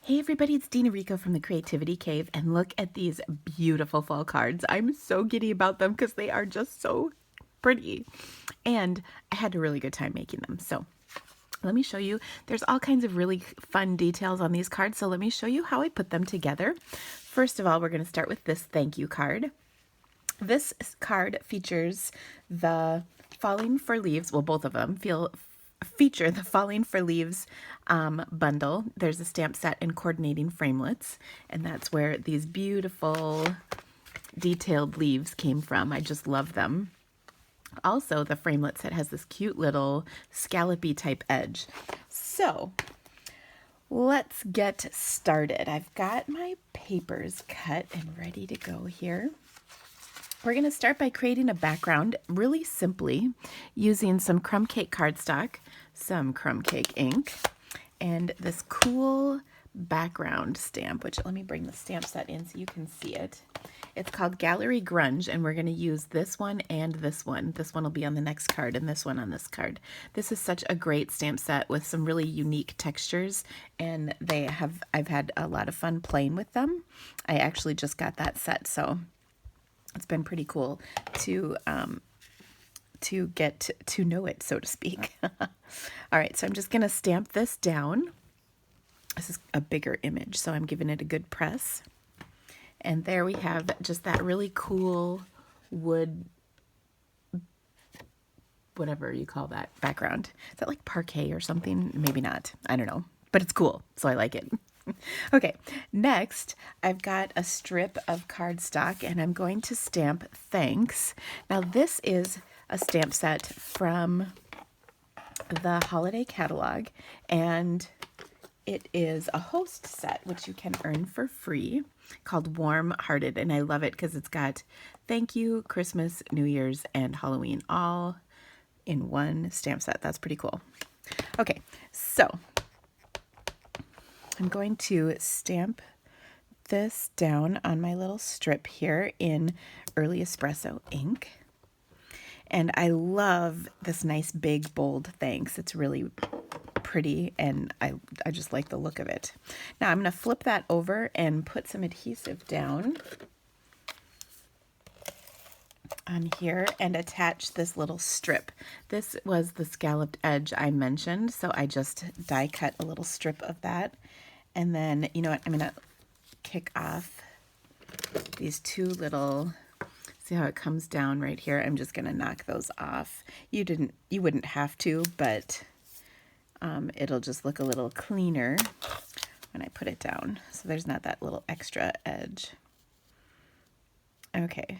Hey everybody, it's Dina Rico from the Creativity Cave, and look at these beautiful fall cards. I'm so giddy about them because they are just so pretty. And I had a really good time making them. So let me show you. There's all kinds of really fun details on these cards, so let me show you how I put them together. First of all, we're going to start with this thank you card. This card features the Falling for Leaves, well, both of them feature the Falling for Leaves bundle. There's a stamp set and coordinating framelits, and that's where these beautiful detailed leaves came from. I just love them. Also, the framelit set has this cute little scallopy type edge. So let's get started. I've got my papers cut and ready to go here. We're going to start by creating a background really simply using some crumb cake cardstock, some crumb cake ink, and this cool background stamp, which let me bring the stamp set in so you can see it. It's called Gallery Grunge, and we're going to use this one and this one. This one will be on the next card and this one on this card. This is such a great stamp set with some really unique textures, and I've had a lot of fun playing with them. I actually just got that set, so it's been pretty cool to get to know it, so to speak. All right, so I'm just going to stamp this down. This is a bigger image, so I'm giving it a good press. And there we have just that really cool wood, whatever you call that, background. Is that like parquet or something? Maybe not. I don't know. But it's cool, so I like it. Okay, next I've got a strip of cardstock and I'm going to stamp thanks. Now this is a stamp set from the holiday catalog, and it is a host set which you can earn for free called Warm Hearted, and I love it because it's got thank you, Christmas, New Year's, and Halloween all in one stamp set. That's pretty cool. Okay, so I'm going to stamp this down on my little strip here in Early Espresso ink. And I love this nice big bold thanks. It's really pretty and I just like the look of it. Now I'm going to flip that over and put some adhesive down on here and attach this little strip. This was the scalloped edge I mentioned, so I just die cut a little strip of that. And then, you know what, I'm going to kick off these two little, see how it comes down right here? I'm just going to knock those off. You wouldn't have to, but it'll just look a little cleaner when I put it down. So there's not that little extra edge. Okay,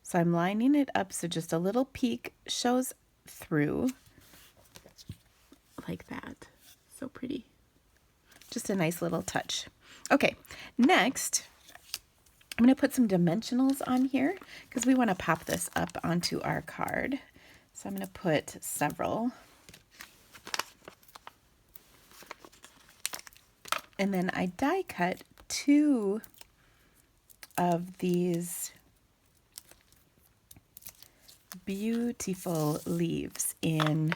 so I'm lining it up so just a little peek shows through like that. So pretty. Just a nice little touch. Okay, next I'm going to put some dimensionals on here because we want to pop this up onto our card. So I'm going to put several. And then I die cut two of these beautiful leaves in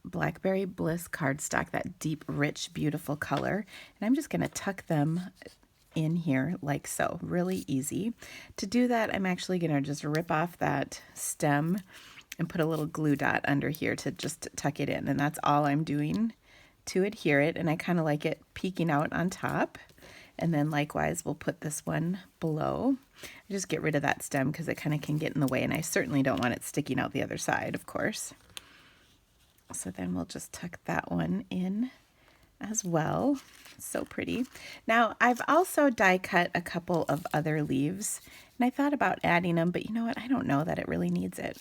Blackberry Bliss cardstock, that deep, rich, beautiful color. And I'm just going to tuck them in here like so. Really easy. To do that, I'm actually going to just rip off that stem and put a little glue dot under here to just tuck it in. And that's all I'm doing to adhere it. And I kind of like it peeking out on top. And then likewise, we'll put this one below. Just get rid of that stem because it kind of can get in the way, and I certainly don't want it sticking out the other side, of course. So then we'll just tuck that one in as well. So pretty. Now, I've also die cut a couple of other leaves, and I thought about adding them, but you know what? I don't know that it really needs it.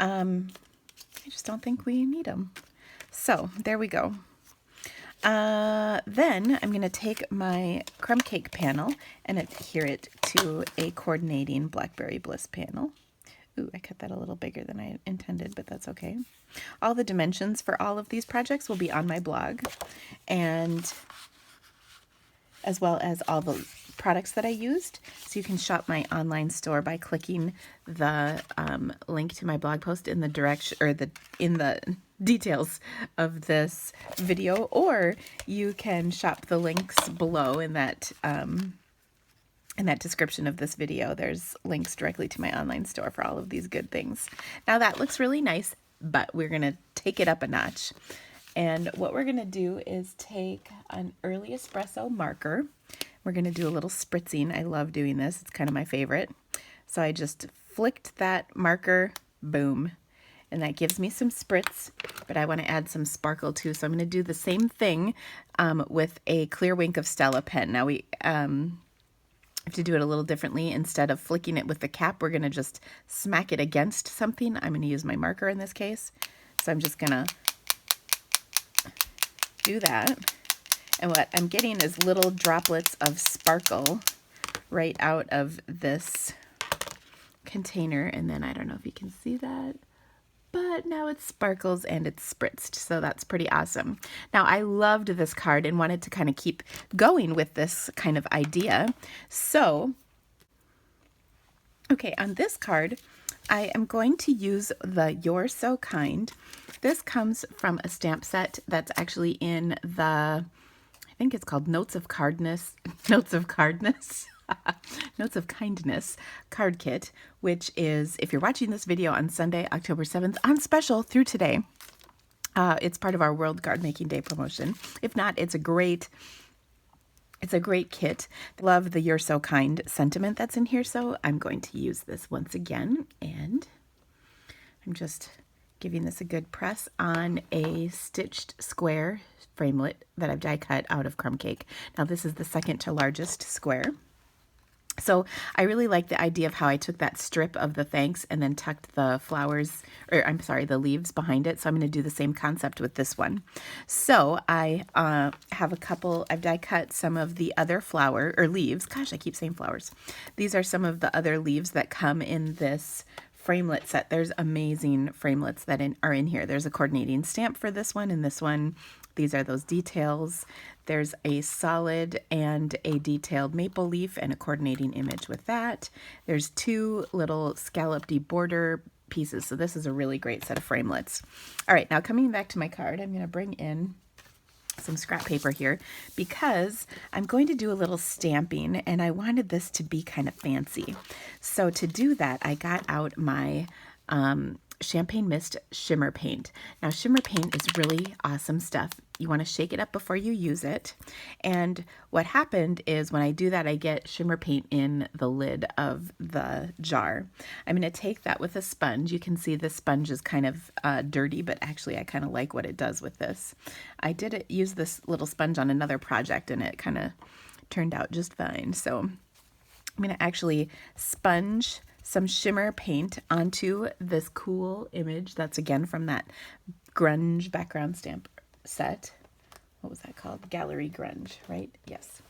I just don't think we need them. So there we go. Then I'm going to take my crumb cake panel and adhere it to a coordinating Blackberry Bliss panel. Ooh, I cut that a little bigger than I intended, but that's okay. All the dimensions for all of these projects will be on my blog, and as well as all the products that I used. So you can shop my online store by clicking the link to my blog post in the direction or in the details of this video, or you can shop the links below in that description of this video. There's links directly to my online store for all of these good things. Now that looks really nice, but we're gonna take it up a notch. And what we're gonna do is take an early espresso marker. We're gonna do a little spritzing. I love doing this, it's kind of my favorite. So I just flicked that marker, boom. And that gives me some spritz, but I want to add some sparkle too. So I'm going to do the same thing with a Clear Wink of Stella pen. Now we have to do it a little differently. Instead of flicking it with the cap, we're going to just smack it against something. I'm going to use my marker in this case. So I'm just going to do that. And what I'm getting is little droplets of sparkle right out of this container. And then I don't know if you can see that, but now it sparkles and it's spritzed, so that's pretty awesome. Now, I loved this card and wanted to kind of keep going with this kind of idea. So, okay, on this card, I am going to use the You're So Kind. This comes from a stamp set that's actually in the, I think it's called Notes of Kindness card kit, which is, if you're watching this video on Sunday, October 7th, on special through today. It's part of our World Card Making Day promotion. If not, it's a great kit. Love the You're So Kind sentiment that's in here, so I'm going to use this once again, and I'm just giving this a good press on a stitched square framelit that I've die cut out of crumb cake. Now this is the second to largest square. So I really like the idea of how I took that strip of the thanks and then tucked the flowers, or I'm sorry, the leaves behind it. So I'm going to do the same concept with this one. So I have a couple, I've die cut some of the other flower or leaves. Gosh, I keep saying flowers. These are some of the other leaves that come in this framelit set. There's amazing framelits that are in here. There's a coordinating stamp for this one and this one. These are those details. There's a solid and a detailed maple leaf and a coordinating image with that. There's two little scalloped border pieces. So this is a really great set of framelits. All right, now coming back to my card, I'm going to bring in some scrap paper here because I'm going to do a little stamping and I wanted this to be kind of fancy. So to do that, I got out my Champagne Mist shimmer paint. Now shimmer paint is really awesome stuff. You want to shake it up before you use it. And what happened is when I do that, I get shimmer paint in the lid of the jar. I'm going to take that with a sponge. You can see the sponge is kind of dirty, but actually I kind of like what it does with this. I did use this little sponge on another project and it kind of turned out just fine. So I'm going to actually sponge some shimmer paint onto this cool image that's again from that grunge background stamp set. What was that called? Gallery Grunge, right? Yes.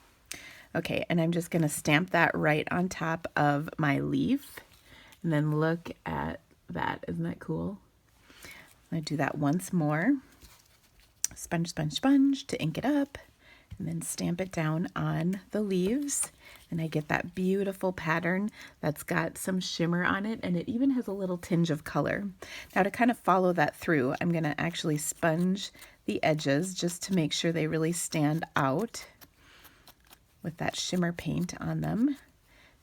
Okay, and I'm just going to stamp that right on top of my leaf. And then look at that. Isn't that cool? I'm going to do that once more. Sponge, sponge, sponge to ink it up. And then stamp it down on the leaves. And I get that beautiful pattern that's got some shimmer on it. And it even has a little tinge of color. Now to kind of follow that through, I'm going to actually sponge the edges just to make sure they really stand out with that shimmer paint on them.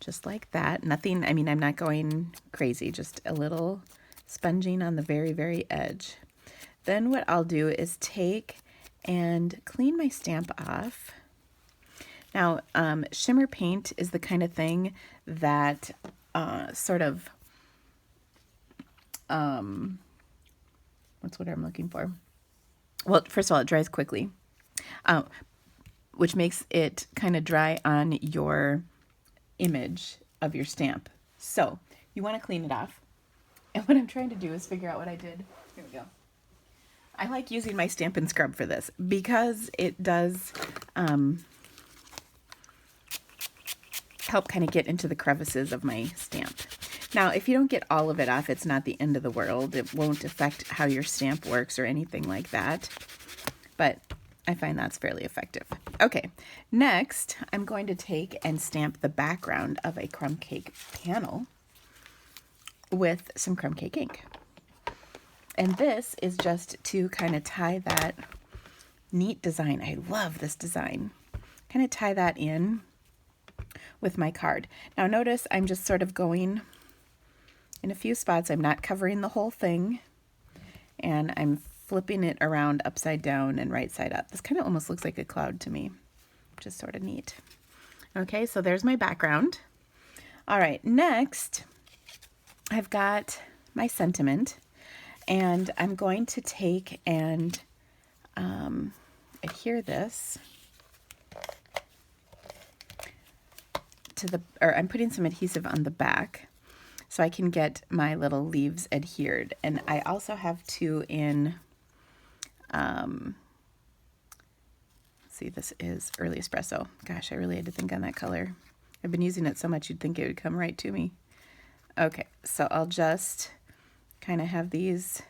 Just like that. Nothing, I mean, I'm not going crazy, just a little sponging on the very, very edge. Then what I'll do is take and clean my stamp off. Now, shimmer paint is the kind of thing that sort of, what's what I'm looking for? Well, first of all, it dries quickly, which makes it kind of dry on your image of your stamp. So you want to clean it off. And what I'm trying to do is figure out what I did. Here we go. I like using my Stampin' Scrub for this because it does help kind of get into the crevices of my stamp. Now, if you don't get all of it off, it's not the end of the world. It won't affect how your stamp works or anything like that. But I find that's fairly effective. Okay, next I'm going to take and stamp the background of a crumb cake panel with some crumb cake ink. And this is just to kind of tie that neat design. I love this design. Kind of tie that in with my card. Now notice I'm just sort of going in a few spots. I'm not covering the whole thing, and I'm flipping it around upside down and right side up. This kind of almost looks like a cloud to me, which is sort of neat. Okay, so there's my background. All right, next I've got my sentiment, and I'm going to take and adhere this to the, or I'm putting some adhesive on the back so I can get my little leaves adhered. And I also have two in, see, this is Early Espresso. Gosh, I really had to think on that color. I've been using it so much you'd think it would come right to me. Okay, so I'll just kind of have these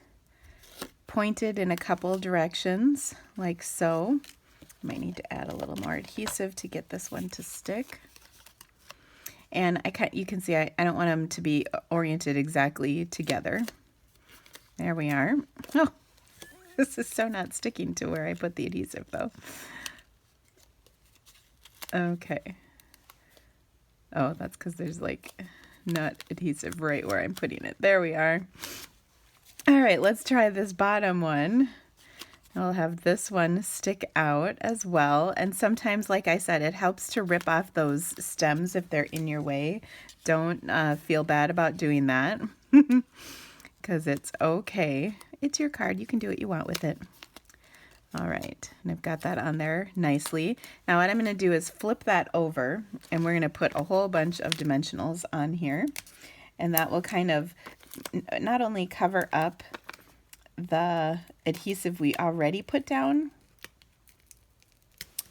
pointed in a couple directions like so. Might need to add a little more adhesive to get this one to stick. And you can see I don't want them to be oriented exactly together. There we are. Oh, this is so not sticking to where I put the adhesive though. Okay. Oh, that's because there's like not adhesive right where I'm putting it. There we are. All right, let's try this bottom one. I'll have this one stick out as well. And sometimes, like I said, it helps to rip off those stems if they're in your way. Don't feel bad about doing that because it's okay. It's your card. You can do what you want with it. All right, and I've got that on there nicely. Now what I'm going to do is flip that over, and we're going to put a whole bunch of dimensionals on here. And that will kind of not only cover up the adhesive we already put down,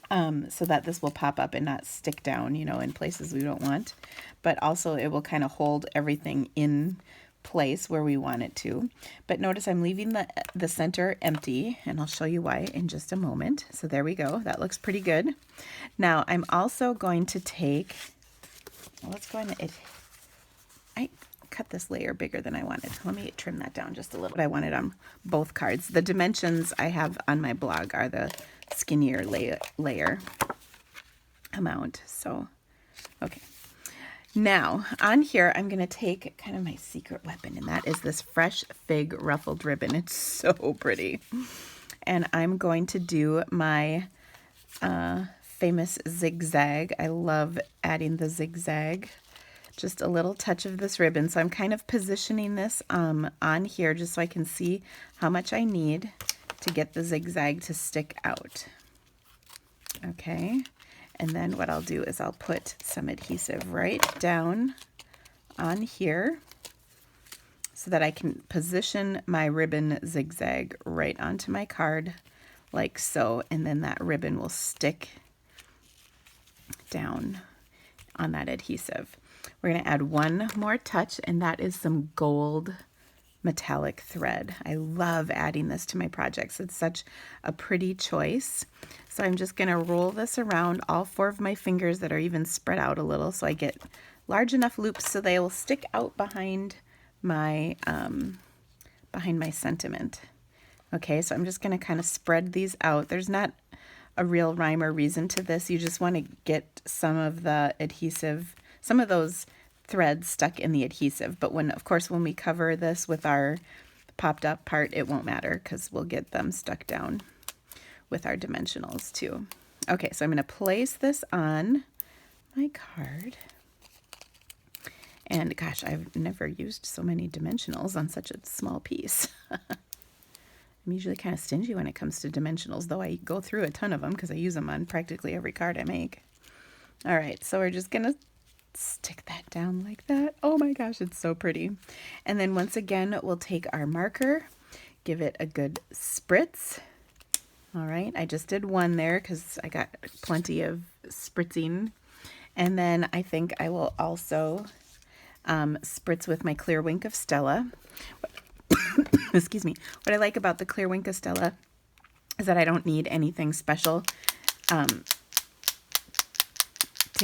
so that this will pop up and not stick down, you know, in places we don't want, but also it will kind of hold everything in place where we want it to. But notice I'm leaving the center empty, and I'll show you why in just a moment. So there we go. That looks pretty good. Now I'm also going to take, let's go ahead and, I cut this layer bigger than I wanted. Let me trim that down just a little. I wanted on both cards. The dimensions I have on my blog are the skinnier layer amount. So, okay. Now on here, I'm going to take kind of my secret weapon, and that is this Fresh Fig ruffled ribbon. It's so pretty. And I'm going to do my famous zigzag. I love adding the zigzag. Just a little touch of this ribbon. So I'm kind of positioning this on here just so I can see how much I need to get the zigzag to stick out. Okay. And then what I'll do is I'll put some adhesive right down on here so that I can position my ribbon zigzag right onto my card like so. And then that ribbon will stick down on that adhesive. We're going to add one more touch, and that is some gold metallic thread. I love adding this to my projects. It's such a pretty choice. So I'm just going to roll this around all four of my fingers that are even spread out a little so I get large enough loops so they will stick out behind my sentiment. Okay, so I'm just going to kind of spread these out. There's not a real rhyme or reason to this. You just want to get some of the adhesive, some of those threads stuck in the adhesive. But of course, when we cover this with our popped up part, it won't matter because we'll get them stuck down with our dimensionals too. Okay, so I'm going to place this on my card. And gosh, I've never used so many dimensionals on such a small piece. I'm usually kind of stingy when it comes to dimensionals, though I go through a ton of them because I use them on practically every card I make. All right, so we're just going to stick that down like that. Oh my gosh, it's so pretty. And then once again, we'll take our marker, give it a good spritz. All right, I just did one there because I got plenty of spritzing. And then I think I will also spritz with my Clear Wink of Stella. Excuse me. What I like about the Clear Wink of Stella is that I don't need anything special to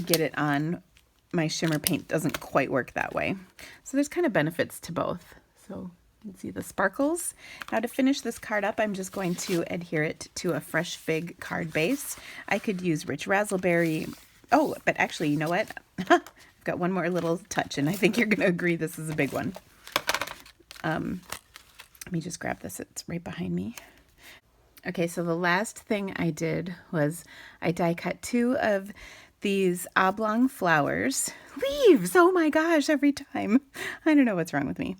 get it on. My shimmer paint doesn't quite work that way. So there's kind of benefits to both. So you can see the sparkles. Now to finish this card up, I'm just going to adhere it to a Fresh Fig card base. I could use Rich Razzleberry. Oh, but actually, you know what? I've got one more little touch, and I think you're going to agree this is a big one. Let me just grab this. It's right behind me. Okay, so the last thing I did was I die cut 2 of these oblong flowers. Leaves! Oh my gosh, every time. I don't know what's wrong with me.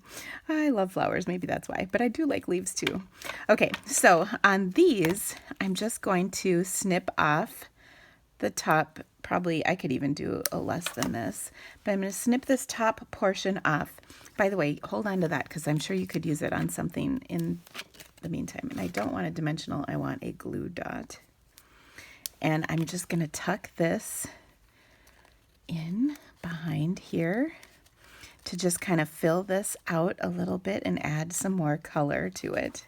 I love flowers, maybe that's why, but I do like leaves too. Okay, so on these, I'm just going to snip off the top. Probably I could even do a less than this, but I'm going to snip this top portion off. By the way, hold on to that because I'm sure you could use it on something in the meantime. And I don't want a dimensional, I want a glue dot. And I'm just going to tuck this in behind here to just kind of fill this out a little bit and add some more color to it.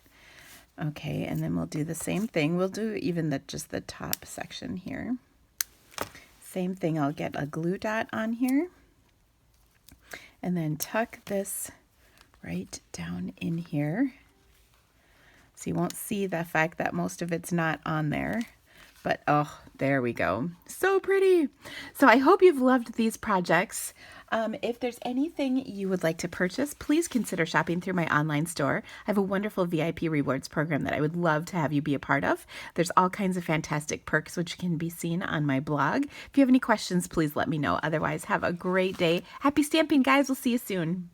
Okay, and then we'll do the same thing. We'll do even just the top section here. Same thing, I'll get a glue dot on here and then tuck this right down in here. So you won't see the fact that most of it's not on there. But oh, there we go. So pretty. So I hope you've loved these projects. If there's anything you would like to purchase, please consider shopping through my online store. I have a wonderful VIP rewards program that I would love to have you be a part of. There's all kinds of fantastic perks which can be seen on my blog. If you have any questions, please let me know. Otherwise, have a great day. Happy stamping, guys. We'll see you soon.